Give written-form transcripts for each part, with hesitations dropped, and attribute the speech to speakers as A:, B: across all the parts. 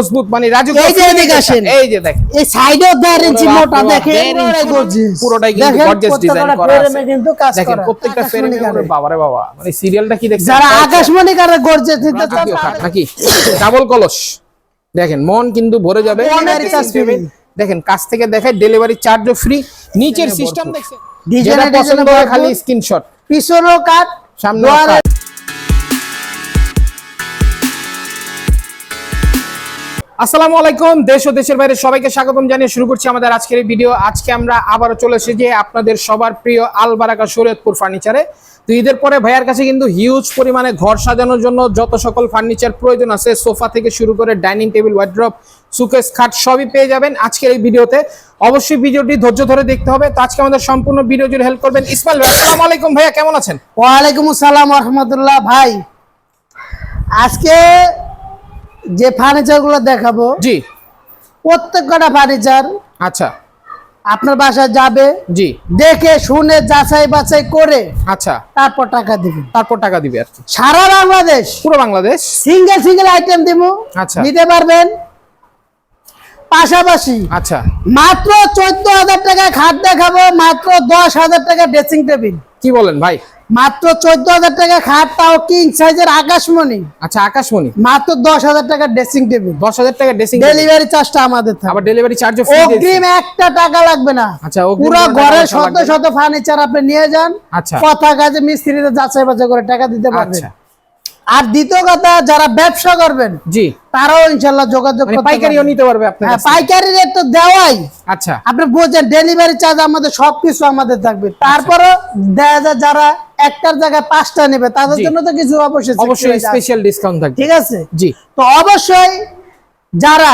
A: মজবুত মানে রাজকীয়।
B: এই যে এদিকে আসেন,
A: এই যে দেখেন
B: এই সাইডেও 1.5 ইঞ্চি মোটা দেখেন,
A: পুরোটাই কিন্তু গর্জিয়াস ডিজাইন করা আছে।
B: কিন্তু কাজ
A: দেখেন
B: করা
A: প্রত্যেকটা ফ্রেমে বাবারে বাবা, মানে সিরিয়ালটা কি দেখছেন?
B: যারা আকাশমণি কারে গর্জিয়াস নিতে চান
A: নাকি ডাবল কলস, দেখেন মন কিন্তু ভরে যাবে। দেখেন কাছ থেকে দেখায়, ডেলিভারি চার্জও ফ্রি। নিচের সিস্টেম দেখছেন, যেটা পছন্দ হয় খালি স্ক্রিনশট।
B: পিছনেও কাট,
A: সামনেও কাট। আসসালামু আলাইকুম, দেশ ও দেশের বাইরে সবাইকে স্বাগতম জানিয়ে শুরু করছি আমাদের আজকের এই ভিডিও। আজকে আমরা আবারও চলে এসেছি আপনাদের সবার প্রিয় আল বারাকা শরীয়তপুর ফার্নিচারে। তো ঈদের পরে ভাইয়ার কাছে কিন্তু হিউজ পরিমাণে ঘর সাজানোর জন্য যত সকল ফার্নিচার প্রয়োজন আছে, সোফা থেকে শুরু করে ডাইনিং টেবিল, ওয়ার্ড্রপ, সুকেস, খাট সবই পেয়ে যাবেন আজকের এই ভিডিওতে। অবশ্যই ভিডিওটি ধৈর্য ধরে দেখতে হবে। তো আজকে আমাদের সম্পূর্ণ ভিডিও জুড়ে হেল্প করবেন ইসমাইল ভাই। আসসালামু আলাইকুম ভাইয়া, কেমন আছেন?
B: ওয়ালাইকুম আসসালাম ওয়া রাহমাতুল্লাহ। ভাই আজকে যে ফার্নিচার গুলো দেখাবো,
A: জি
B: প্রত্যেকটা ফার্নিচার
A: আচ্ছা
B: আপনার বাসায় যাবে,
A: জি
B: দেখে শুনে যাচাই বাছাই করে
A: আচ্ছা
B: তারপর টাকা দিবেন।
A: তারপর টাকা দিবে আর কি?
B: সারা বাংলাদেশ,
A: পুরো বাংলাদেশ
B: সিঙ্গেল আইটেম দিব,
A: আচ্ছা
B: নিতে পারবেন। পাশাপাশি
A: আচ্ছা
B: মাত্র 14,000 টাকায় খাট দেখাবো, মাত্র 10,000 টাকা ড্রেসিং টেবিল।
A: কি বলেন ভাই?
B: মাত্র 14,000 টাকা খাট, তাও কিং সাইজের আকাশমণি।
A: আচ্ছা আকাশমণি,
B: মাত্র 10,000 টাকা ড্রেসিং টেবিল।
A: 10,000 টাকা ড্রেসিং,
B: ডেলিভারি চার্জটা আমাদের থাকবে।
A: আবার ডেলিভারি চার্জও ফ্রি।
B: অগ্রিম 1 টাকা লাগবে না।
A: আচ্ছা
B: পুরো ঘরের শত ফার্নিচার আপনি নিয়ে যান,
A: আচ্ছা
B: কথা কাজে মিস্ত্রিতে যাচাই বাছাই করে টাকা দিতে পারবেন।
A: আচ্ছা
B: আর দ্বিতীয় কথা, যারা ব্যবসা করবেন
A: জি,
B: তারাও ইনশাআল্লাহ যোগাযোগ করতে
A: পাইকারিও নিতে পারবে আপনার
B: হ্যাঁ,
A: কাছে।
B: পাইকারি রেট তো দেওয়াই।
A: আচ্ছা
B: আপনি বোঝেন, ডেলিভারি চার্জ আমাদের সবকিছু আমাদের থাকবে। তারপরও দেখা যায় যারা একটার জায়গায় 5টা নেবে, তাদের জন্য তো কিছু
A: অবশ্যই স্পেশাল ডিসকাউন্ট থাকবে।
B: ঠিক আছে
A: জি,
B: তো অবশ্যই যারা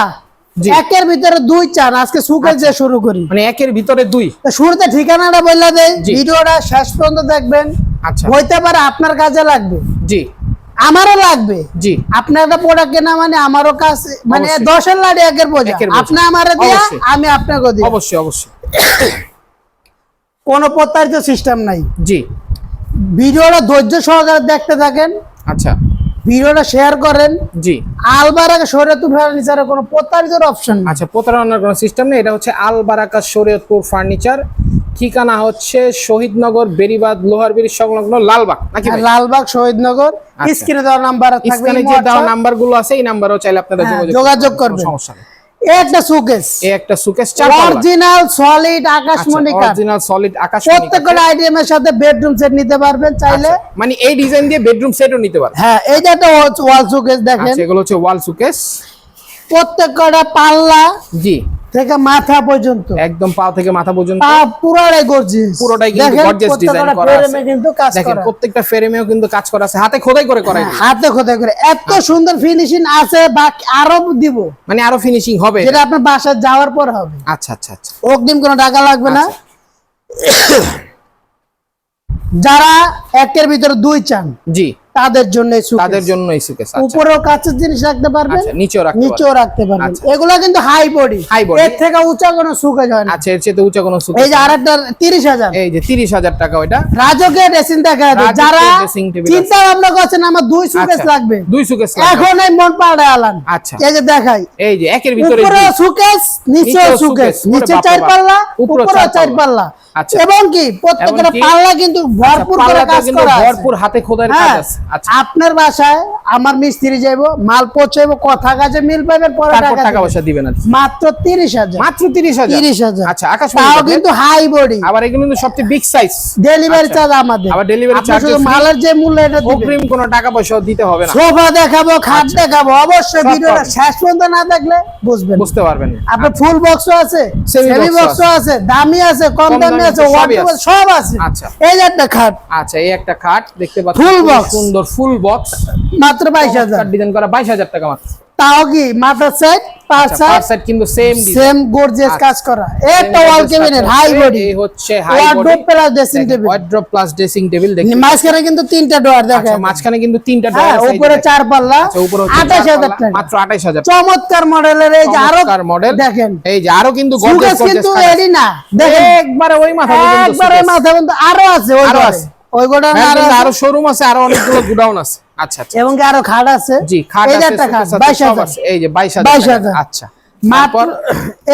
A: জি।
B: একের ভিতরে 2 চান, আজকে সুকেস দিয়ে শুরু করি।
A: মানে একের ভিতরে 2।
B: তো শুরুতে ঠিকানাটা বললা দেই,
A: জি।
B: ভিডিওটা শেষ পর্যন্ত দেখবেন।
A: আচ্ছা
B: হইতে পারে আপনার কাজে লাগবে,
A: জি
B: আমারও লাগবে।
A: জি,
B: আপনার একটা প্রোডাক্ট কেনা মানে আমারও কাজ, মানে
A: অবশ্যই।
B: 10-এর লাড়ি একের বোঝা।
A: একের বোঝা।
B: আপনি আমারে দিয়া,
A: অবশ্যই।
B: আমি আপনাকে দিই।
A: অবশ্যই অবশ্যই
B: কোনো প্রতারিত সিস্টেম নাই।
A: জি।
B: ভিডিওটা ধৈর্য সহকারে দেখতে থাকেন,
A: আচ্ছা
B: ভিডিওটা শেয়ার করেন।
A: জি,
B: আল বারাকা শরীয়তপুর ফার্নিচারে কোনো প্রতারিত অপশন নেই।
A: আচ্ছা প্রতারণার কোনো সিস্টেম নেই। এটা হচ্ছে আল বারাকা শরীয়তপুর ফার্নিচার। ঠিকানা হচ্ছে শহীদনগর, বেরিবাদ, লোহার ব্রিজ সংলগ্ন, লালবাগ নাকি ভাই?
B: লালবাগ, শহীদনগর।
A: আচ্ছা।
B: স্ক্রিনে দেওয়া নাম্বার থাকবে,
A: স্ক্রিনে যে দেওয়া নাম্বারগুলো আছে, এই নাম্বারেও চাইলে আপনারা
B: যোগাযোগ করবেন।
A: সমস্যা নেই।
B: একটা সুকেস,
A: এই একটা সুকেস 4 পাল্লা,
B: অরিজিনাল সলিড আকাশমণি কাঠ,
A: অরিজিনাল সলিড আকাশমণি কাঠ।
B: প্রত্যেকটা আইটেমের সাথে বেডরুম সেট নিতে পারবেন চাইলে।
A: আচ্ছা, মানে এই ডিজাইন দিয়ে বেডরুম সেটও নিতে পারবেন।
B: হ্যাঁ, এই যে একটা ওয়াল সুকেস দেখেন,
A: আচ্ছা এগুলো হচ্ছে ওয়াল সুকেস।
B: প্রত্যেকটা পাল্লা
A: জি,
B: থেকে মাথা পর্যন্ত,
A: একদম পা থেকে মাথা পর্যন্ত
B: পা পুরোটাই গর্জিয়াস,
A: পুরোটাই কিন্তু গর্জিয়াস ডিজাইন করা আছে।
B: কিন্তু কাজ
A: দেখেন
B: করা,
A: প্রত্যেকটা ফ্রেমেও কিন্তু কাজ করা আছে, হাতে খোদাই করে করা।
B: হাতে খোদাই করে এত সুন্দর ফিনিশিং আছে। বাকি আরো দিব,
A: মানে আরো ফিনিশিং হবে,
B: যেটা আপনার বাসায় যাওয়ার পর হবে।
A: আচ্ছা আচ্ছা আচ্ছা,
B: অগ্রিম কোনো টাকা লাগবে না। যারা একের ভিতরে 2 চান,
A: জি
B: তাদের জন্য
A: তাদের জন্য এই সুকেস। আচ্ছা
B: উপরেও কাঁচের জিনিস রাখতে পারবেন,
A: আচ্ছা নিচেও
B: নিচেও রাখতে পারবেন।
A: আচ্ছা।
B: এগুলো কিন্তু হাই বডি,
A: হাই বডি,
B: এর থেকে উঁচা কোনো সুকেস হয় না।
A: আচ্ছা এর চেয়ে উঁচা কোনো সুকেস।
B: এই যে আরেকটা 30,000,
A: এই যে 30,000 টাকা ওইটা
B: রাজকের ড্রেসিং দেখা যায়।
A: রাজকের
B: যারা
A: ড্রেসিং টেবিল
B: চিন্তা ভাবনা করছেন আমার 2 সুকেস
A: আচ্ছা,
B: লাগবে,
A: 2 সুকেস লাগবে,
B: এখন এই মন পাড়ায় আলান।
A: আচ্ছা
B: এই যে দেখাই,
A: এই যে একের ভিতরে
B: উপরে সুকেস, নিচেও সুকেস, নিচে 4 পাল্লা, উপরে 4 পাল্লা।
A: আচ্ছা,
B: এবং কি প্রত্যেকটা পাল্লা কিন্তু ভরপুর করে কাজ করা আছে,
A: ভরপুর হাতে খোদাইয়ের কাজ আছে। আচ্ছা
B: আপনার বাসায় আমার মিস্ত্রি যাইবো, মাল পৌঁছাইবো, কথা কাজে মিল পাবেন, পরে
A: তারপর টাকা পয়সা দিবেন।
B: মাত্র 30,000,
A: মাত্র 30,000। আচ্ছা আকাশমণি
B: তাও
A: কাঠের।
B: কিন্তু হাই বডি,
A: আবার এগুলো কিন্তু সবচেয়ে বিগ সাইজ।
B: ডেলিভারি
A: আচ্ছা।
B: চার্জ আমাদের,
A: আবার ডেলিভারি
B: আপনি
A: চার্জ
B: শুধু মালের যে মূল্য এটা দিবেন।
A: অগ্রিম কোনো টাকা পয়সা দিতে হবে না।
B: সোফা দেখাবো, খাট দেখাবো, অবশ্যই
A: সব
B: ভিডিওটা
A: পাবেন।
B: শেষ পর্যন্ত না দেখলে বুঝবেন,
A: বুঝতে পারবেন না।
B: আপনার ফুল বক্সও আছে, সেমি বক্সও আছে, দামি আছে, কম দামি আছে, ওয়ার্ডরোব আছে, সব আছে।
A: আচ্ছা
B: এই যে একটা খাট,
A: আচ্ছা এই একটা খাট দেখতে পাচ্ছেন,
B: Full
A: খুব
B: box।
A: সুন্দর ফুল বক্স,
B: মাত্র 22,000।
A: ডিজাইন করা 22,000 টাকা মাত্র।
B: তাও কি মাথার সাইড, পাঁচ
A: পার
B: সাইড
A: সাইড কিন্তু সেম ডিজাইন,
B: সেম গর্জিয়াস
A: আচ্ছা।
B: কাজ করা। একটা ওয়াল ক্যাবিনেট হাই বডি,
A: এই হচ্ছে high body,
B: wardrobe plus dressing table,
A: wardrobe plus dressing table. দেখুন
B: মাঝখানে কিন্তু 3টা ডোর
A: আচ্ছা
B: দেখেন,
A: মাঝখানে কিন্তু 3টা ডোর
B: হ্যাঁ,
A: আছে।
B: উপরে 4 পাল্লা,
A: আচ্ছা উপরে
B: 28,000 টাকা,
A: মাত্র 28,000।
B: চমৎকার মডেলের। এই যে আরো
A: চমৎকার মডেল
B: দেখেন,
A: এই যে আরো কিন্তু
B: সুকেস
A: গর্জিয়াস
B: কিন্তু এডি না, দেখেন
A: একবারে ওই মাথা পর্যন্ত
B: একবারে
A: সুকেস।
B: মাথা পর্যন্ত আরো আছে, ওই
A: আরো
B: ঘরে।
A: আছে।
B: ওই গোডাউন
A: আরো শোরুম আছে, আরো অনেকগুলো গোডাউন আছে। আচ্ছা আচ্ছা,
B: এবং আরো খাট আছে।
A: জি খাট
B: এই যে
A: আছে,
B: একটা খাট
A: সব
B: 22,000
A: আছে। এই যে 22,000
B: 22,000
A: আচ্ছা,
B: মাত্র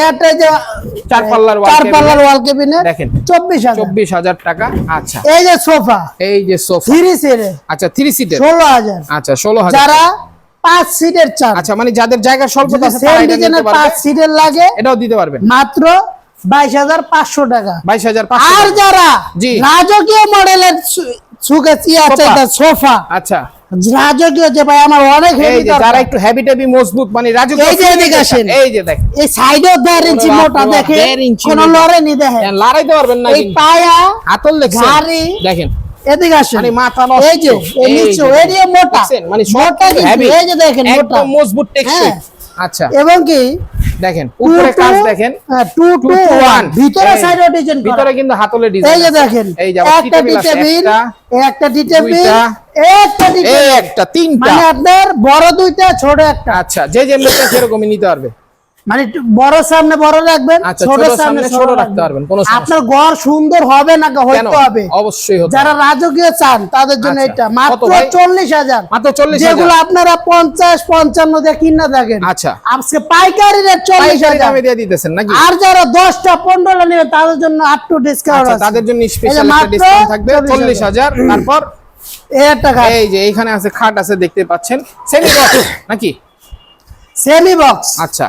B: এটা যে
A: চার পাল্লার
B: ওয়াল কেবিনেট
A: দেখেন
B: 24,000
A: টাকা। আচ্ছা,
B: এই যে সোফা
A: এই যে সোফা
B: 3 সিটের,
A: আচ্ছা 3 সিটের
B: 16,000।
A: আচ্ছা 16,000।
B: যারা 5 সিটের চান,
A: আচ্ছা মানে যাদের জায়গার স্বল্পতা আছে
B: সেম
A: তারা এটা নিতে
B: ডিজাইনের
A: পারবে,
B: 5 সিটের লাগে
A: এটাও দিতে পারবেন
B: মাত্র 22,500 টাকা।
A: 22,500।
B: আর যারা
A: জি।
B: রাজকীয় মডেলের সুকে
A: সোফা।
B: সোফা
A: আচ্ছা,
B: রাজকীয় যে ভাই আমার অনেক
A: এই
B: হেভি
A: যে যারা একটু হেভি টেভি মজবুত মানে রাজকীয়
B: এই যে এদিকে আসেন।
A: এই যে দেখেন
B: এই সাইডেও 1.5 ইঞ্চি
A: ওরে
B: মোটা
A: বাপ রে বাপ,
B: দেখে
A: 1.5 ইঞ্চি
B: কোনো
A: মোটা।
B: লড়ে নি দেখে
A: লড়াইতে পারবেন না
B: এই
A: কিন্তু
B: পায়া
A: হাতল দেখছেন
B: ঘাড়ি
A: দেখেন
B: এদিকে আসেন
A: মানে মাথা নষ্ট।
B: এই যে এই নিচে
A: যে
B: এরিয়া মোটা
A: দেখছেন মানে
B: মোটা
A: সব
B: কিন্তু,
A: হেভি,
B: এই যে দেখেন মোটা
A: একদম মজবুত টেকসই।
B: হ্যাঁ।
A: আচ্ছা
B: এবং কি
A: দেখেন উপরে কাজ দেখেন
B: 2 to 1 ভিতরে
A: এই,
B: সাইডে ডিজাইন করা।
A: ভিতরে কিন্তু হাতলে
B: এই
A: ডিজাইন
B: যে দেখেন
A: এই যে আবার
B: একটা
A: টি টেবিল আছে,
B: একটা টি টেবিল
A: দুইটা,
B: একটা টি
A: এই
B: টেবিল
A: একটা তিনটা।
B: মানে আপনার বড় দুইটা ছোট একটা,
A: আচ্ছা যে যে মেতে সেরকমই নিতে পারবে।
B: মানে একটু বড় সামনে বড় রাখবেন,
A: আচ্ছা,
B: ছোট
A: ছোট
B: সামনে
A: সামনে
B: ছোট
A: ছোট রাখতে
B: রাখতে
A: পারবেন, কোনো সমস্যা
B: আপনার ঘর সুন্দর হবে না
A: কেন?
B: হইতে হবে।
A: অবশ্যই হতে
B: যারা
A: হবে।
B: রাজকীয় চান তাদের জন্য
A: আচ্ছা,
B: এটা
A: কত
B: মাত্র
A: ভাই?
B: 40,000,
A: মাত্র 40,000।
B: যেগুলো আপনারা 50-55 দিয়ে কিনা থাকেন
A: আচ্ছা
B: আজকে পাইকারি রেট
A: পাইকারি
B: 40,000।
A: দামে দিয়ে দিতেছেন নাকি?
B: আর যারা 10টা-15টা নেবে তাদের জন্য আপ টু ডিসকাউন্ট
A: আচ্ছা
B: আছে।
A: তাদের জন্য
B: এই যে
A: স্পেশাল একটা
B: মাত্র
A: ডিসকাউন্ট থাকবে
B: 40,000
A: 40,000। তারপর
B: এই একটা খাট
A: এই যে এইখানে আছে খাট আছে দেখতে পাচ্ছেন, সেমি বক্স নাকি?
B: সেমি বক্স
A: আচ্ছা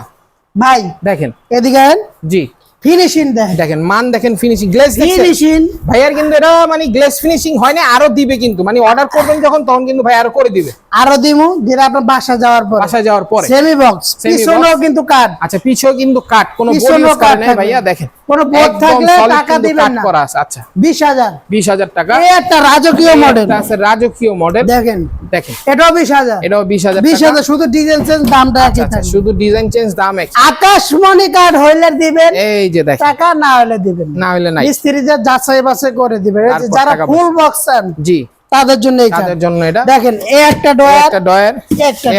B: ভাই
A: দেখেন,
B: এদিকে আন,
A: জি
B: ফিনিশিং দেখেন,
A: দেখেন মান দেখেন, ফিনিশিং গ্লেজ দেখেন
B: ফিনিশিং
A: ভাইয়ার কিন্তু এটা মানে গ্লেজ ফিনিশিং হয় না, আরো দিবে কিন্তু মানে অর্ডার করবেন যখন তখন কিন্তু ভাই আরো করে দিবে
B: আরো দিমু যেটা আপনার বাসা যাওয়ার পর
A: বাসায় যাওয়ার পরে।
B: সেমি বক্স
A: Semi
B: পিছনেও কিন্তু কাট,
A: আচ্ছা পিছেও কিন্তু কাট, কোনো বোর্ড
B: পিছনেও
A: ইউজ করে
B: কাট
A: নাই
B: থাকবে।
A: ভাইয়া দেখেন
B: কোনো বোর্ড
A: একদম
B: থাকলে
A: solid
B: টাকা
A: কিন্তু
B: দিবেন
A: কাট
B: না।
A: করা আছে। আচ্ছা
B: 20,000
A: 20,000 টাকা।
B: এই একটা রাজকীয় মডেল
A: একটা আছে রাজকীয় মডেল
B: দেখেন,
A: দেখেন
B: এটাও 20,000
A: এটাও 20,000 টাকা।
B: 20,000 শুধু ডিজাইন চেঞ্জ দামটা একই
A: আচ্ছা
B: থাকবে।
A: শুধু ডিজাইন চেঞ্জ দাম এক।
B: আকাশমণি কার্ড হইলে দিবেন
A: এই যে দেখেন
B: টাকা, না হলে দিবেন
A: না হলে নাই।
B: মিস্ত্রিদের যাচাই বাছাই করে দিবেন। এই যে
A: তারপর
B: যারা
A: টাকা
B: ফুল বক্স চান
A: জি
B: তাদের জন্য এই
A: তাদের জন্য এটা
B: দেখেন এই একটা ডয়ার,
A: একটা ডয়ার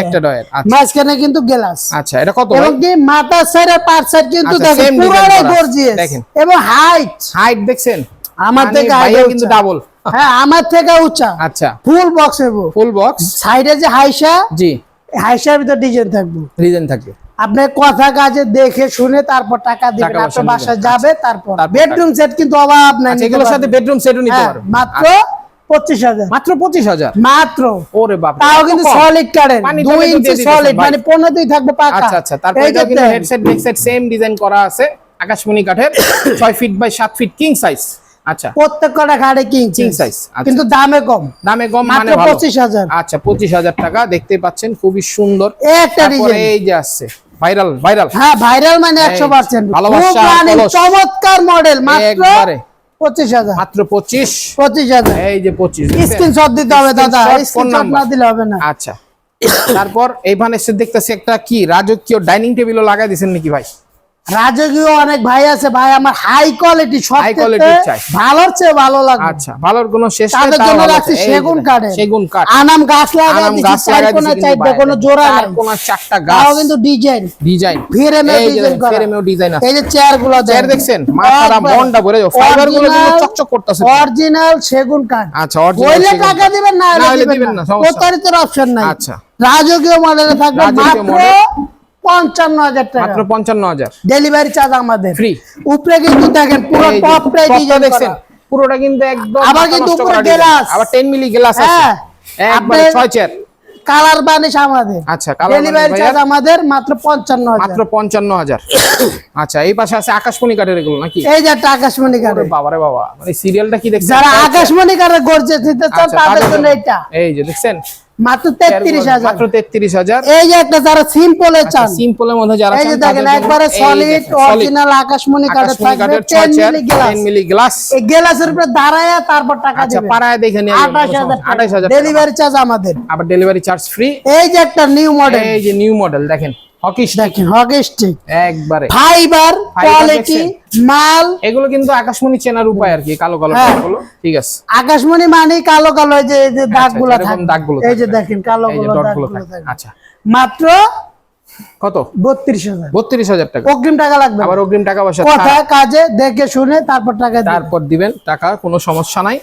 B: একটা
A: ডয়ার। আচ্ছা
B: মাঝখানে কিন্তু গ্লাস,
A: আচ্ছা এটা কত
B: এবং
A: ভাই?
B: কি মাথা সাইড আর পাঁচ সাইড কিন্তু
A: আচ্ছা,
B: দেখেন
A: same design
B: পুরোটাই
A: করা আছে।
B: গর্জিয়াস
A: দেখেন।
B: এবং হাইট
A: হাইট দেখছেন
B: আমার
A: মানে
B: থেকে
A: ভাইয়া
B: আগে
A: কিন্তু
B: উঁচা।
A: ডাবল।
B: হ্যাঁ আমার থেকে উঁচা,
A: আচ্ছা
B: ফুল বক্স হইব,
A: ফুল বক্স
B: সাইডে যে হাইসা,
A: জি
B: হাইসার ভিতর ডিজাইন থাকবে।
A: ডিজাইন থাকবে।
B: আপনার কথা কাজে দেখে শুনে তারপর টাকা দিবেন,
A: টাকা পয়সা
B: আপনার বাসায়
A: নিবেন।
B: যাবে। তারপর
A: তারপর
B: বেডরুম সেট কিন্তু অভাব নাই,
A: আচ্ছা
B: নিতে
A: এগুলোর সাথে
B: পারবেন।
A: বেডরুম সেটও নিতে
B: হ্যাঁ,
A: পারবেন
B: মাত্র
A: আচ্ছা,
B: 25,000
A: মাত্র 25,000।
B: মাত্র।
A: ওরে বাপ রে,
B: তাও
A: এত
B: কিন্তু
A: কম?
B: সলিড কারেন্ট
A: পানি
B: 2
A: টানি তো
B: ইঞ্চি
A: দিয়ে দিতেছেন
B: সলিড,
A: ভাই।
B: মানে 15 থাকবে পাকা।
A: আচ্ছা আচ্ছা তারপর
B: এই যে
A: এটাও কিন্তু
B: দেন।
A: হেডসেট ব্যাকসেট সেম ডিজাইন করা আছে, আকাশমণি কাঠের 6 feet by 7 feet king size. আচ্ছা
B: প্রত্যেকটা ঘাড়ে কিং
A: King size, আচ্ছা।
B: কিন্তু দামে কম,
A: দামে কম
B: মাত্র
A: মানে ভালো।
B: 25,000
A: আচ্ছা 25,000 টাকা দেখতে পাচ্ছেন, খুবই সুন্দর।
B: এই একটা
A: তারপরে
B: ডিজাইন,
A: এই যে আসছে ভাইরাল ভাইরাল
B: হ্যাঁ ভাইরাল মানে
A: এই
B: 100%
A: ভালোবাসা,
B: খুব running,
A: কলস।
B: চমৎকার মডেল, মাত্র
A: একবারে
B: 25,000
A: মাত্র 25।
B: 25,000
A: এই যে 25 দেখছেন?
B: স্ক্রিনশট দিতে হবে দাদা,
A: Screenshot, phone
B: স্ক্রিনশট
A: number।
B: না দিলে হবে না।
A: আচ্ছা তারপর এইখানে এসে দেখতেছি একটা কি রাজকীয় ডাইনিং টেবিলও লাগাই দিয়েছেন নাকি ভাই?
B: রাজকীয় অনেক ভাই আছে ভাই, আমার হাই কোয়ালিটি সব
A: High quality চাই।
B: ভালোর চেয়ে ভালো লাগবে।
A: আচ্ছা ভালোর কোনো শেষ নাই,
B: তাদের
A: তাও
B: জন্য
A: ভালো
B: রাখছি
A: আছে। এই যে
B: সেগুন
A: দেখেন,
B: কাঠের,
A: সেগুন কাঠ,
B: আনাম গাছ লাগাই
A: আনাম
B: দিছি,
A: গাছ
B: চার
A: লাগাই
B: কোনা
A: দিয়েছি
B: চারটা,
A: কিন্তু
B: কোনো
A: বাইরে।
B: জোড়া
A: চার
B: নাই,
A: কোনা 4টা
B: তাও
A: গাছ
B: কিন্তু ডিজাইন
A: ডিজাইন।
B: ফ্রেমে
A: এই যে
B: ডিজাইন করা।
A: ফ্রেমেও ডিজাইন আছে।
B: এই যে চেয়ার গুলো
A: চেয়ার দেখছেন মাথাটা মনটা ভরে যাবে, ফাইবার গুলো কিন্তু চকচক করতেছে।
B: অরিজিনাল সেগুন কাঠ।
A: আচ্ছা অরিজিনাল
B: বইলে টাকা দিবেন, না
A: না
B: হলে
A: হলে
B: দিবেন
A: দিবেন
B: না,
A: না, সমস্যা নেই।
B: প্রতারিতের অপশন নাই।
A: আচ্ছা
B: রাজকীয় মডেলে থাকবে
A: রাজকীয়
B: মাত্র
A: model।
B: 55,000 টাকা,
A: মাত্র 55,000
B: ডেলিভারি চার্জ আমাদের
A: ফ্রি।
B: উপরে কিন্তু দেখেন পুরো
A: এই যে
B: টপ প্রাইস
A: টপটা
B: ডিজাইন
A: দেখছেন
B: দেখছেন,
A: পুরোটা কিন্তু একদম
B: আবার
A: মাথা
B: কিন্তু
A: নষ্ট
B: উপরে
A: করা design।
B: গ্লাস।
A: আবার 10 মিলি গ্লাস আছে
B: হ্যাঁ,
A: একবারে
B: আপনার
A: 6 চেয়ার।
B: কালার বানিশ আমাদের,
A: আচ্ছা কালার
B: ডেলিভারি
A: বানিশ
B: চার্জ
A: ভাইয়া
B: আমাদের মাত্র 55,000।
A: মাত্র 55,000। আচ্ছা এই পাশে আছে আকাশমণি কাঠের এগুলো নাকি?
B: এই যে একটা আকাশমণি কাঠ,
A: ওরে বাবারে বাবা, মানে সিরিয়ালটা কি দেখছেন?
B: যারা আকাশমণি কাঠের গর্জে দিতে চান
A: আচ্ছা,
B: তাদের
A: তাদের
B: জন্য
A: জন্য।
B: এটা
A: এই যে দেখছেন
B: মাত্র 33,000।
A: মাত্র 33,000।
B: এই যে একটা যারা সিম্পলে চান,
A: সিম্পলের মধ্যে যারা
B: এই যে
A: চান
B: দেখেন
A: তাদের জন্য
B: একবারে
A: এই
B: সলিড
A: দেখেন,
B: অরিজিনাল আকাশমণি কাঠের
A: আকাশমণি
B: থাকবে,
A: কাঠের
B: 10
A: 6 chair,
B: milli glass.
A: 10 milli glass.
B: এই গ্লাসের উপরে দাঁড়ায়া তারপর টাকা
A: আচ্ছা
B: দিবেন।
A: পাড়ায় দেখে নিয়ে আসবেন, কোনো
B: 28,000
A: সমস্যা- 28,000 টাকা।
B: ডেলিভারি চার্জ আমাদের।
A: আবার ডেলিভারি চার্জ ফ্রি।
B: এই যে একটা নিউ মডেল,
A: এই যে নিউ মডেল দেখেন হকি স্টিক
B: দেখেন হকি স্টিক,
A: একবারে
B: ফাইবার কোয়ালিটি
A: দেখছেন?
B: মাল।
A: এগুলো কিন্তু আকাশমণি চেনার উপায় আর কি, কালো কালো
B: হ্যাঁ।
A: দাগগুলো। ঠিক আছে
B: আকাশমণি মানে কালো কালো এই যে দাগগুলো
A: এরকম
B: থাকে,
A: দাগগুলো
B: এই যে
A: থাকবে।
B: দেখেন কালো
A: এই যে
B: কালো
A: ডটগুলো
B: দাগগুলো
A: থাকবে।
B: থাকে।
A: আচ্ছা
B: মাত্র
A: কত?
B: 32,000।
A: 32,000 টাকা।
B: অগ্রিম টাকা লাগবে,
A: আবার অগ্রিম টাকা পয়সা
B: কথা কাজে দেখে শুনে তারপর টাকা দিবেন।
A: তারপর দিবেন টাকা, কোনো সমস্যা নাই।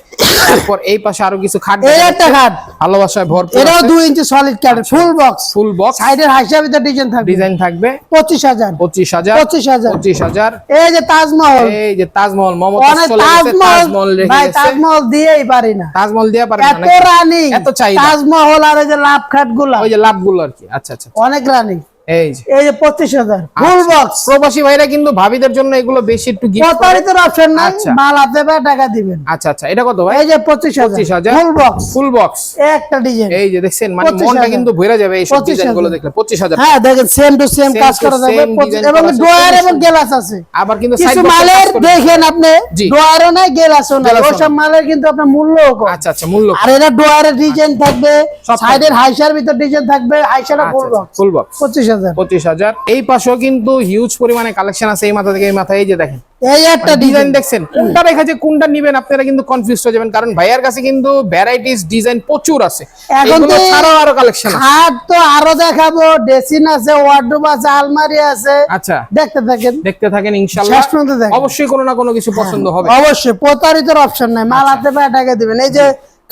A: তারপর এই পাশে আরো কিছু খাট,
B: এই একটা খাট
A: ভালোবাসায় ভরপুর,
B: এটাও 2 ইঞ্চি সলিড কাঠ, ফুল বক্স,
A: ফুল বক্স,
B: সাইডের হাইসাবিতে ডিজাইন থাকবে,
A: ডিজাইন থাকবে।
B: 25,000।
A: 25,000।
B: এই যে তাজমহল,
A: এই যে তাজমহল, মমতাজ
B: অনেক
A: চলে গেছে, তাজমহল রেখে
B: ভাই
A: গেছে।
B: তাজমহল দিয়েই পারি না,
A: তাজমহল দিয়ে পারেন না
B: এত
A: নাকি?
B: রানী,
A: এত চাহিদা।
B: তাজমহল আর এই যে লাভ খাটগুলো,
A: ওই যে লাভগুলো আর কি। আচ্ছা আচ্ছা,
B: অনেক রানী।
A: এই যে
B: 25,000 ফুল বক্স।
A: প্রবাসী ভাইরা কিন্তু ভাবিদের জন্য এগুলো বেশি একটু গিফট করে।
B: প্রতারিতের অপশন নাই,
A: আচ্ছা।
B: মাল হাতে পায় টাকা দিবেন।
A: আচ্ছা আচ্ছা, এটা কত ভাই?
B: এই যে 25,000 ফুল বক্স,
A: ফুল বক্স।
B: একটা ডিজাইন।
A: এই যে দেখছেন, মানে
B: 25,000
A: মনটা কিন্তু ভরে যাবে এই সব
B: 25,000
A: ডিজাইনগুলো দেখলে। 25,000।
B: হ্যাঁ দেখেন সেম টু সেম
A: Same
B: কাজ
A: to
B: করা যাবে,
A: same design
B: এবং
A: করা আছে,
B: ড্রয়ার
A: খুবই
B: এবং
A: সুন্দর।
B: গ্লাস আছে।
A: আবার কিন্তু
B: কিছু
A: side box
B: মালের
A: কাজ করে
B: দেখেন আপনি,
A: জি।
B: ড্রয়ারও নাই গ্লাসও নাই,
A: গ্লাসও
B: ওসব মালের কিন্তু আপনার মূল্যও কম।
A: আচ্ছা আচ্ছা, মূল্য
B: আর এটা ড্রয়ারের ডিজাইন থাকবে,
A: সব
B: সাইডের হাইসার ভিতর ডিজাইন থাকবে, Hisar full box.
A: Full box
B: 25,000।
A: 25,000। এই পাশেও কিন্তু হিউজ পরিমাণে কালেকশন আছে, এই মাথা থেকে এই মাথা। এই যে দেখেন
B: এই একটা
A: ডিজাইন
B: ডিজাইন
A: দেখছেন, কোনটা রেখে যে কোনটা নিবেন আপনারা কিন্তু কনফিউজ হয়ে যাবেন, কারণ ভাইয়ার কাছে কিন্তু ভ্যারাইটিস ডিজাইন প্রচুর আছে।
B: এখন
A: এগুলো
B: তো
A: ছাড়াও আরো কালেকশন আছে।
B: খাট তো আরো দেখাবো, ড্রেসিং আছে, ওয়ার্ডরোব আছে, আলমারি আছে,
A: আচ্ছা,
B: দেখতে থাকেন,
A: দেখতে থাকেন ইনশাআল্লাহ।
B: শেষ পর্যন্ত দেখেন।
A: অবশ্যই কোনো না কোনো কিছু পছন্দ হবে।
B: অবশ্যই প্রতারিতের অপশন নাই, মাল হাতে পায় টাকা দিবেন। এই যে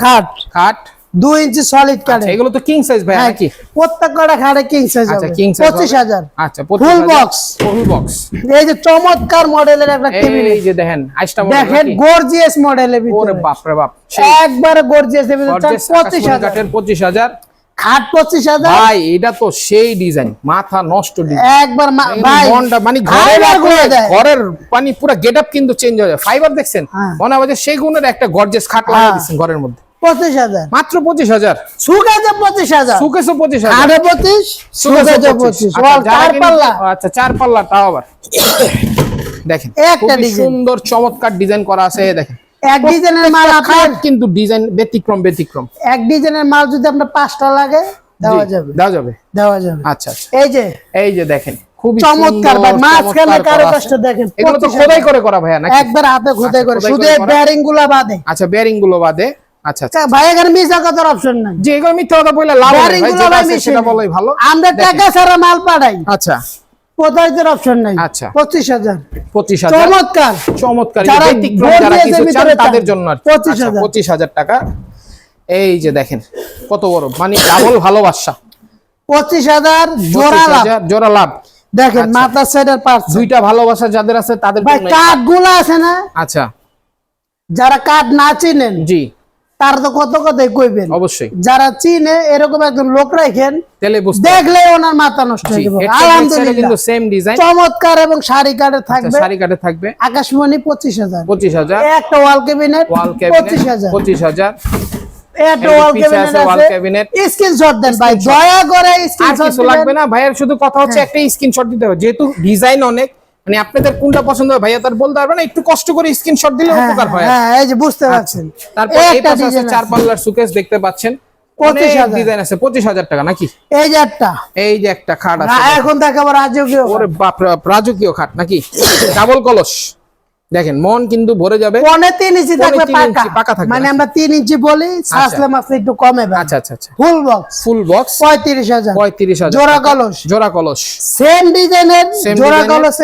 B: খাট
A: খাট
B: 2 ইঞ্চি সলিড কাঠ,
A: আচ্ছা, এগুলো তো কিং সাইজ ভাই নাকি?
B: প্রত্যেকটা খাটে কিং সাইজ
A: আচ্ছা,
B: হবে।
A: king size হবে।
B: 25,000
A: আচ্ছা,
B: ফুল বক্স।
A: Full box.
B: এই যে চমৎকার মডেলের একটা টেবিল,
A: এই যে দেখেন আইসটা মডেল
B: দেখেন
A: নাকি?
B: গর্জিয়াস মডেলের
A: ওরে
B: ভিতরে,
A: বাপ রে বাপ,
B: একবারে গর্জিয়াস এর ভিতরে।
A: গর্জিয়াস
B: 25,000
A: কাঠের 25,000।
B: খাট 25,000
A: ভাই এটা তো সেই ডিজাইন, মাথা নষ্ট ডিজাইন।
B: একবার ভাই
A: মনটা মানে ঘরে
B: হাইবার
A: রাখলে
B: করে দেয়।
A: ঘরের মানে পুরো গেটআপ কিন্তু চেঞ্জ হয়ে যায়। ফাইবার দেখছেন,
B: হ্যাঁ।
A: মনে হয় যে সেই গুণের একটা গর্জিয়াস খাট লাগিয়ে দিচ্ছেন ঘরের মধ্যে।
B: 25,000
A: মাত্র 25,000।
B: সুগাজে 25,000
A: সুকেশও 25,000।
B: আরে 25 সুগাজে 25 ওয়াল চার পাল্লা।
A: আচ্ছা, 4 পাল্লা তাও আবার দেখেন,
B: একটা
A: খুবই
B: ডিজাইন।
A: সুন্দর চমৎকার ডিজাইন করা আছে। এই দেখেন
B: এক ডিজাইনের মাল আপনার,
A: খাট কিন্তু ডিজাইন ব্যতিক্রম ব্যতিক্রম।
B: এক ডিজাইনের মাল যদি আপনার 5টা লাগে দেওয়া
A: জি,
B: যাবে,
A: দেওয়া যাবে।
B: দেওয়া যাবে।
A: আচ্ছা আচ্ছা,
B: এই যে
A: দেখেন খুবই
B: চমৎকার
A: সুন্দর,
B: ভাই, মাঝখানে
A: চমৎকার
B: কারো
A: করা
B: কষ্ট
A: আছে।
B: দেখেন,
A: এগুলো তো
B: 25,000
A: খোদাই করে করা ভাইয়া নাকি?
B: একবার হাতে খোদাই করে,
A: খোদাই
B: শুধু
A: করে
B: এই
A: করা।
B: বেয়ারিং গুলা বাদে।
A: আচ্ছা, বেয়ারিং গুলো বাদে। আচ্ছা আচ্ছা,
B: ভাই এখানে মিশা কথার অপশন নাই,
A: যে এগুলো মিথ্যা কথা বলে লাভ নেই
B: বেয়ারিং
A: ভাই,
B: গুলো
A: যেটা
B: ভাই
A: আছে
B: মিশে
A: সেটা
B: নেই।
A: বলাই ভালো।
B: আমরা টাকা ছাড়া মাল পাঠাই,
A: আচ্ছা,
B: প্রতারিতের অপশন নাই।
A: আচ্ছা।
B: 25,000
A: 25,000।
B: চমৎকার
A: চমৎকার,
B: যারা
A: ব্যতিক্রম যারা
B: গর্জিয়াসের
A: কিছু চান
B: ভিতরে
A: তাদের
B: চান।
A: জন্য আর কি।
B: 25,000
A: আচ্ছা, 25,000 টাকা। এই যে দেখেন কত বড়, মানে ডাবল ভালোবাসা।
B: 25,000 জোড়া লাভ।
A: 25,000 জোড়া লাভ।
B: দেখেন
A: আচ্ছা।
B: মাথা সাইডের পার্ট,
A: দুইটা ভালোবাসা যাদের আছে তাদের
B: ভাই
A: জন্য।
B: কাঠ গুলা আছে না,
A: আচ্ছা,
B: যারা কাঠ না চিনেন
A: জি
B: তারা তো কত কথাই কইবেন,
A: অবশ্যই।
B: যারা চিনে এরকম একজন লোক রাখেন,
A: তেলে বুঝতে
B: দেখলে ওনার মাথা নষ্ট
A: জি,
B: হয়ে যাবে।
A: এটা কিন্তু
B: আলহামদুলিল্লাহ
A: সেম ডিজাইন।
B: চমৎকার এবং শাড়ি কাঠে থাকবে,
A: শাড়ি কাটে থাকবে।
B: আকাশমণি 25,000
A: 25,000।
B: একটা ওয়াল ক্যাবিনেট
A: ওয়াল ক্যাবিনেট
B: 25,000
A: 25,000।
B: একটা
A: এই
B: ওয়াল
A: পিছে
B: ক্যাবিনেট
A: আছে ওয়াল
B: আছে।
A: ক্যাবিনেট।
B: স্ক্রিনশট দেন ভাই, দয়া করে
A: আর
B: স্ক্রিনশট
A: কিছু লাগবে না ভাইয়ের, শুধু কথা হচ্ছে একটা স্ক্রিনশট দিতে হবে, যেহেতু ডিজাইন অনেক, মানে আপনাদের কোনটা পছন্দ হয় ভাইয়া তার বলতে পারবে না, একটু কষ্ট করে স্ক্রিনশট দিলে উপকার হয়।
B: হ্যাঁ এই যে বুঝতে পারছেন।
A: তারপর এই
B: একটা
A: পাশে আছে
B: ডিজাইন
A: 4 পাল্লার সুকেস দেখতে পাচ্ছেন,
B: 25,000
A: ডিজাইন আছে। 25,000 টাকা নাকি?
B: এই যে একটা
A: এই যে একটা খাট আছে,
B: এখন দেখাবো রাজকীয়
A: ওরে বাপ রে বাপ, রাজকীয় খাট নাকি? ডাবল কলস। দেখেন মন কিন্তু ভরে যাবে।
B: 3.5 ইঞ্চি থাকবে
A: 3 ইঞ্চি পাকা
B: পাকা,
A: থাকবে।
B: মানে আমরা 3 ইঞ্চি বলি, সাসলে মাসলে একটু কমে ভাই।
A: আচ্ছা আচ্ছা আচ্ছা,
B: ফুল বক্স
A: ফুল বক্স
B: 35,000
A: 35,000
B: জোড়া কলস,
A: জোড়া কলস
B: সেম ডিজাইনের
A: Same
B: জোড়া
A: design এর।
B: কলস।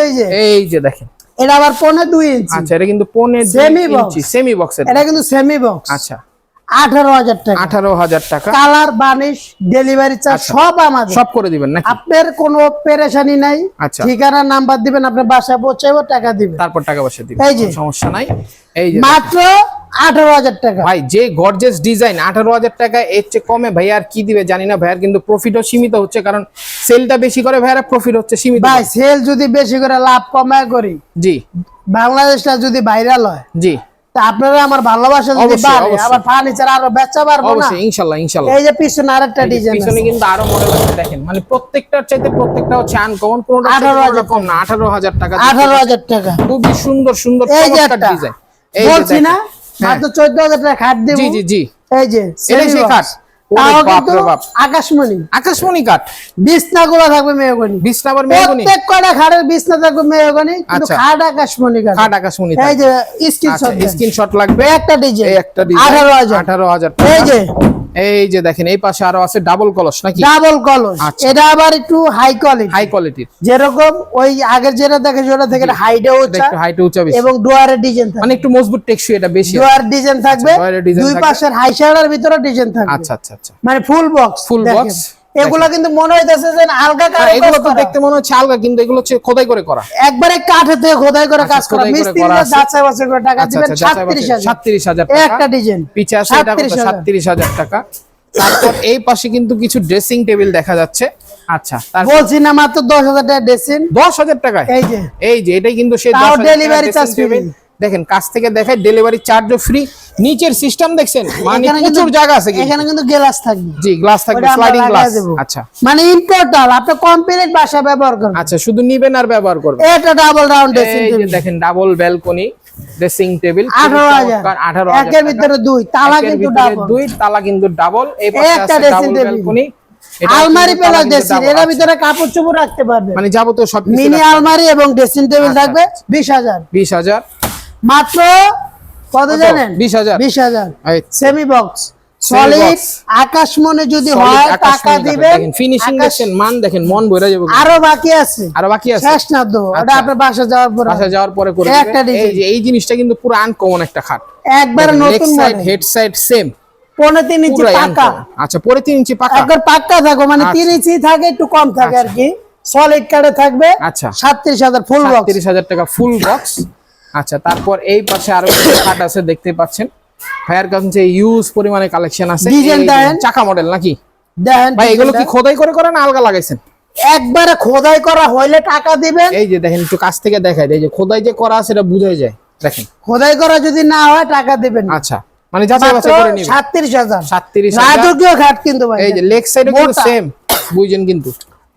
B: এই যে
A: দেখেন,
B: এটা আবার 2.5 ইঞ্চি,
A: আচ্ছা এটা কিন্তু 2.5
B: Semi box।
A: ইঞ্চি সেমি বক্সের।
B: এটা কিন্তু সেমি বক্স।
A: আচ্ছা,
B: 18,000 টাকা,
A: 18,000 টাকা।
B: কালার বানিশ ডেলিভারি চার্জ
A: আচ্ছা।
B: সব আমাদের,
A: সব করে দিবেন নাকি?
B: আপনার কোনো পেরেশানি নাই।
A: আচ্ছা।
B: ঠিকানা নাম্বার দিবেন, আপনার বাসায় পৌঁছাবো, টাকা দিবেন,
A: তারপর টাকা পয়সা দিবেন,
B: এই যে।
A: কোনো সমস্যা নাই। এই যে
B: মাত্র 18,000 টাকা।
A: ভাই যে গর্জিয়াস ডিজাইন, 18,000 টাকা, এর চেয়ে কমে ভাই আর কি দিবে জানি না। ভাইয়ার কিন্তু প্রফিটও সীমিত হচ্ছে, কারণ সেলটা বেশি করে ভাইয়ারা, প্রফিট হচ্ছে সীমিত।
B: ভাই সেল যদি বেশি করে লাভ কমায় করি,
A: জি
B: বাংলাদেশটা যদি ভাইরাল হয়,
A: জি,
B: তা আপনারা আমার ভালোবাসা যদি
A: অবশ্যই,
B: বাড়ে,
A: অবশ্যই।
B: আবার ফার্নিচার আরো বেচা পারবো না।
A: অবশ্যই, ইনশাআল্লাহ ইনশাআল্লাহ।
B: এই যে পিছনে আরেকটা
A: এই যে
B: ডিজাইন
A: পিছনে
B: আছে,
A: কিন্তু আরো মডেল আছে, দেখেন মানে প্রত্যেকটার চাইতে প্রত্যেকটা হচ্ছে আনকমন, কোনটা
B: 18,000
A: কম না। 18,000 টাকা,
B: 18,000 টাকা।
A: খুবই সুন্দর সুন্দর
B: এই যে
A: চমৎকার
B: একটা
A: ডিজাইন। এই যে
B: বলছি
A: দেখেন।
B: না,
A: হ্যাঁ।
B: মাত্র 14,000 টাকা খাট দেব।
A: জি জি জি,
B: এই যে
A: এটাই সেই খাট। ওরে
B: তাও
A: বাপ
B: কিন্তু
A: রে বাপ,
B: আকাশমণি।
A: আকাশমণি কাঠ।
B: বিছনাগুলো থাকবে মেহগনি,
A: বিছনা আবার মেহগনি,
B: প্রত্যেক কয়টা খাটের বিছনা থাকবে মেহগনি, কিন্তু
A: আচ্ছা।
B: খাট আকাশমণি কাঠ।
A: খাট আকাশমণি।
B: এই
A: থাকবে।
B: যে
A: আচ্ছা,
B: স্ক্রিনশট দেন,
A: স্ক্রিনশট লাগবে।
B: একটা ডিজাইন
A: এই একটা ডিজাইন
B: 18,000
A: 18,000
B: এই
A: টাকা।
B: যে
A: এই যে দেখেন এই পাশে আরো আছে ডাবল কলস নাকি?
B: ডাবল কলস,
A: আচ্ছা।
B: এটা আবার একটু হাই কোয়ালিটি,
A: হাই কোয়ালিটির,
B: যেরকম ওই আগের যেটা দেখে সেটা থেকে হাইটে উঁচা
A: একটু হাইট উঁচা বেশি,
B: এবং ডুয়ারের ডিজাইন থাকবে,
A: মানে একটু মজবুত টেকসই এটা বেশি।
B: ডুয়ার ডিজাইন থাকবে,
A: ডুয়ারের ডিজাইন
B: দুই
A: থাকবে।
B: পাশের হাই শাড়ার ভিতরে ডিজাইন থাকবে।
A: আচ্ছা আচ্ছা আচ্ছা।
B: মানে ফুল বক্স,
A: ফুল বক্স।
B: এগুলো কিন্তু মনে হইতেছে যে আলগা কাজ
A: এগুলো তো
B: করা।
A: দেখতে মনে হচ্ছে আলগা, কিন্তু এগুলো হচ্ছে খোদাই করে করা,
B: একবারে কাঠে থেকে খোদাই করে
A: আচ্ছা,
B: কাজ করা।
A: খোদাই করে
B: মিস্ত্রিরা
A: করা আছে।
B: যাচাই বাছাই করে টাকা
A: আচ্ছা
B: দিবেন
A: আচ্ছা, যাচাই বাছাই।
B: 37,000
A: 37,000
B: এই
A: টাকা
B: একটা ডিজাইন,
A: পিছে আছে, এটা কত? 37,000 টাকা। তারপর এই পাশে কিন্তু কিছু ড্রেসিং টেবিল দেখা যাচ্ছে। আচ্ছা, তারপর
B: বলছি না মাত্র 10,000 টাকা ড্রেসিং।
A: 10,000 টাকায়
B: এই যে
A: এই যে এটাই কিন্তু সেই
B: তাও
A: 10,000
B: delivery
A: টাকার
B: charge
A: dressing table।
B: free।
A: দেখেন কাছ থেকে দেখায়, ডেলিভারি চার্জও ফ্রি। নিচের সিস্টেম দেখছেন, মানে
B: এখানে
A: প্রচুর
B: কিন্তু-
A: জায়গা আছে কিন্তু।
B: এখানে কিন্তু গ্লাস থাকবে,
A: জি, গ্লাস থাকবে,
B: ওটা আমরা
A: স্লাইডিং
B: লাগায়
A: গ্লাস।
B: দেবো।
A: আচ্ছা
B: মানে ইন টোটাল আপনি কমপ্লিট বাসা ব্যবহার করবেন।
A: আচ্ছা, শুধু নিবেন আর ব্যবহার করবেন।
B: এটা ডাবল রাউন্ড ড্রেসিং
A: এই যে
B: টেবিল
A: দেখেন ডাবল ব্যালকনি ড্রেসিং টেবিল,
B: 18,000,
A: 18,000
B: একের ভিতরে দুই, তালা
A: একের
B: কিন্তু
A: ভিতরে
B: ডাবল।
A: দুই, তালা কিন্তু ডাবল। এই পাশে
B: একটা
A: আছে
B: dressing
A: ডাবল
B: table।
A: ব্যালকনি,
B: আলমারি প্লাস ড্রেসিং, এর ভিতরে কাপড় চোপড় রাখতে পারবেন।
A: মানে যাবতীয় সবকিছু
B: মিনি
A: রাখতে
B: আলমারি এবং ড্রেসিং টেবিল
A: আচ্ছা,
B: থাকবে 20,000
A: 20,000
B: মাত্র। কত জানেন?
A: 20,000
B: 20,000
A: এই
B: semi box
A: Semi
B: solid
A: box।
B: আকাশ মনে যদি
A: solid
B: হয়
A: আকাশ
B: টাকা
A: মণি কাঠের।
B: দিবেন।
A: দেখেন ফিনিশিং
B: আকাশ-
A: দেখেন, মান দেখেন, মন ভরে যাবে।
B: আরো বাকি আছে,
A: আরো বাকি আছে,
B: শেষ না তো, ওটা
A: আচ্ছা।
B: আপনার বাসা যাওয়ার পর
A: বাসা যাওয়ার পরে করে
B: একটা
A: দিবেন। এই
B: design।
A: যে এই জিনিসটা কিন্তু পুরো আনকমন একটা খাট,
B: একবার নতুন
A: side
B: model,
A: head side same,
B: 3.5 ইঞ্চি
A: পুরো
B: পাকা,
A: আচ্ছা, পরে 3 ইঞ্চি পাকা।
B: একবার পাক্কা থাকো, মানে
A: আচ্ছা।
B: 3 ইঞ্চি থাকে, একটু কম থাকে আর কি। সলিড কার্ডে থাকবে
A: আচ্ছা।
B: 37,000 ফুল বক্স।
A: 37,000 টাকা ফুল বক্স। আচ্ছা, তারপর এই পাশে আরো কিছু খাট আছে, দেখতে পাচ্ছেন ভাইয়ার কাছে ইউজ পরিমাণে কালেকশন আছে।
B: Design
A: এই যে
B: দেন।
A: চাকা মডেল নাকি
B: দেখেন
A: ভাই? এগুলো কি
B: ডিজাইনটা।
A: খোদাই করে করেন না আলগা লাগাইছেন?
B: একবারে খোদাই করা হইলে টাকা দিবেন।
A: এই যে দেখেন, একটু কাছ থেকে দেখাই, এই যে খোদাই যে করা আছে এটা বুঝাই যায়। দেখেন,
B: খোদাই করা যদি না হয় টাকা দিবেন।
A: আচ্ছা, মানে যাচাই বাছাই করে নিবেন।
B: 37,000
A: 37,000
B: রাজকীয় ঘাট কিন্তু ভাই।
A: এই যে লেগ সাইডও কিন্তু
B: মোটা।
A: সেম, বুঝেন কিন্তু।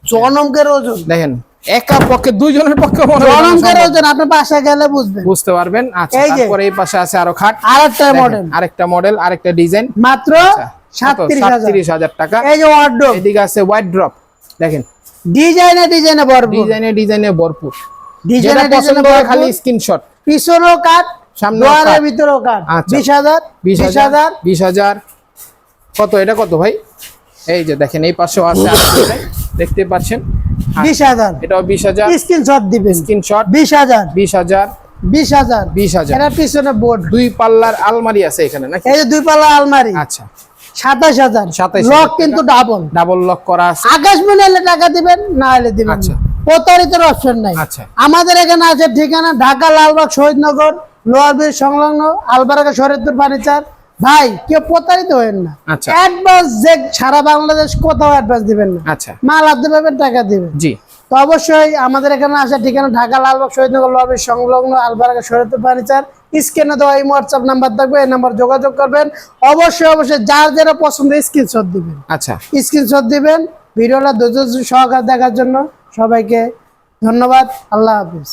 B: জনমকের ওজন,
A: দেখেন একা পক্ষে, দুইজনের পক্ষে মনে হয় না
B: জনমকের
A: সম্ভব।
B: ওজন আপনার বাসায় গেলে বুঝবেন।
A: বুঝতে পারবেন। আচ্ছা,
B: এই যে।
A: তারপরে এই পাশে আছে আরো খাট,
B: আরেকটা
A: দেখেন,
B: মডেল
A: আরেকটা মডেল, আরেকটা ডিজাইন,
B: মাত্র 37,000।
A: 37,000 টাকা।
B: এই যে ওয়ার্ডরোব,
A: এদিকে আছে হোয়াইট ড্রপ, দেখেন
B: ডিজাইনে ভরপুর,
A: ডিজাইনে ভরপুর। যেটা
B: ডিজাইনে
A: পছন্দ হয় খালি স্ক্রিনশট।
B: পিছনেও কাট,
A: সামনেও
B: দুয়ারের
A: কাট।
B: ভিতরেও কাট।
A: আচ্ছা।
B: 20,000
A: 20,000 20,000 কত? এটা কত ভাই? এই যে দেখেন এই পাশেও আছে আরেকটা ডিজাইন, দেখতে পাচ্ছেন।
B: 20,000
A: এটাও 20,000
B: স্ক্রিনশট দিবেন।
A: স্ক্রিনশট।
B: 20,000
A: 20,000 20,000
B: এটা পিছনে বোর্ড,
A: দুই পাল্লার আলমারি আছে এখানে নাকি?
B: এই যে দুই পাল্লা আলমারি
A: আচ্ছা,
B: 27,000
A: 27,000
B: লক
A: টাকা।
B: কিন্তু ডাবল।
A: ডাবল লক করা আছে।
B: আকাশ মনে হলে টাকা দিবেন, না হলে দিবেন
A: আচ্ছা।
B: না। প্রতারিতের অপশন নাই।
A: আচ্ছা।
B: আমাদের এখানে আছে ঠিকানা ঢাকা লালবাগ শহীদনগর লোয়ার ব্রিজ সংলগ্ন আলবারাকা শরীয়তপুর ফার্নিচার। ভাই কেউ প্রতারিত হবেন না।
A: আচ্ছা।
B: অ্যাডভান্স যে সারা বাংলাদেশ কোথাও অ্যাডভান্স দিবেন না,
A: আচ্ছা,
B: মাল আনতে পারবেন, টাকা দিবেন।
A: জি,
B: তো অবশ্যই আমাদের এখানে আসার ঠিকানা ঢাকা লালবাগ শহীদনগর লোয়ার ব্রিজ সংলগ্ন আলবারাকা শরীয়তপুর ফার্নিচার। স্ক্রিনে দেওয়া এই হোয়াটসঅ্যাপ নাম্বার থাকবে, এই নাম্বার যোগাযোগ করবেন। অবশ্যই যার যারা পছন্দ স্ক্রিনশট দিবেন,
A: আচ্ছা।
B: স্ক্রিনশট দিবেন। ভিডিওটা ধৈর্য সহকারে দেখার জন্য সবাইকে ধন্যবাদ। আল্লাহ হাফিজ।